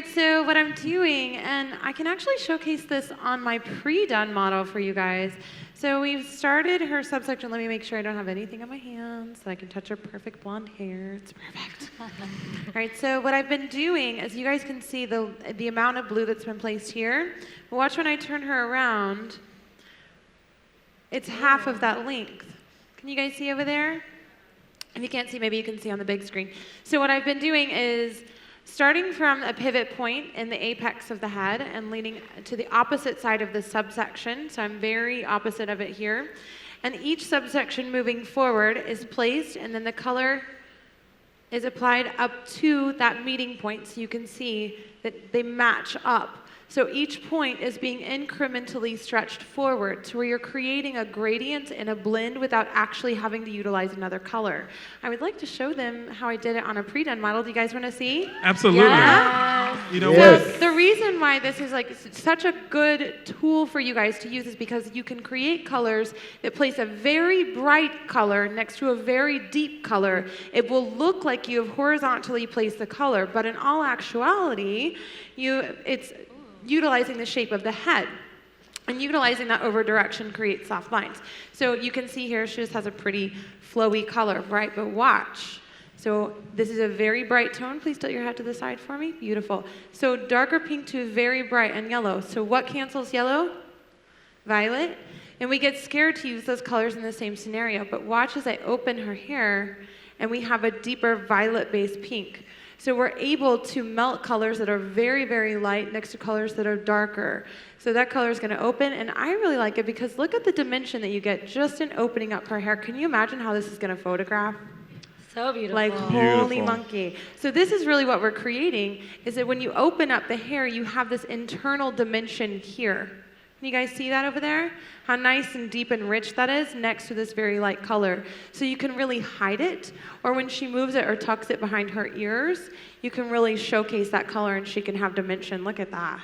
right, so what I'm doing, and I can actually showcase this on my pre-done model for you guys. So we've started her subsection. Let me make sure I don't have anything on my hands so I can touch her perfect blonde hair. It's perfect. All right, so what I've been doing, as you guys can see, the amount of blue that's been placed here. But watch when I turn her around, it's half of that length. Can you guys see over there? If you can't see, maybe you can see on the big screen. So what I've been doing is starting from a pivot point in the apex of the head and leaning to the opposite side of the subsection. So I'm very opposite of it here. And each subsection moving forward is placed, and then the color is applied up to that meeting point, so you can see that they match up. So each point is being incrementally stretched forward to where you're creating a gradient and a blend without actually having to utilize another color. I would like to show them how I did it on a pre-done model. Do you guys want to see? Absolutely. Yeah. You know what? The reason why this is like such a good tool for you guys to use is because you can create colors that place a very bright color next to a very deep color. It will look like you have horizontally placed the color, but in all actuality, it's utilizing the shape of the head. And utilizing that over direction creates soft lines. So you can see here she just has a pretty flowy color, right? But watch. So this is a very bright tone. Please tilt your head to the side for me. Beautiful. So darker pink to very bright and yellow. So what cancels yellow? Violet. And we get scared to use those colors in the same scenario. But watch as I open her hair and we have a deeper violet-based pink. So we're able to melt colors that are very, very light next to colors that are darker. So that color is going to open, and I really like it because look at the dimension that you get just in opening up her hair. Can you imagine how this is going to photograph? So beautiful. Like, holy monkey. So this is really what we're creating, is that when you open up the hair, you have this internal dimension here. Can you guys see that over there? How nice and deep and rich that is next to this very light color. So you can really hide it, or when she moves it or tucks it behind her ears, you can really showcase that color and she can have dimension. Look at that.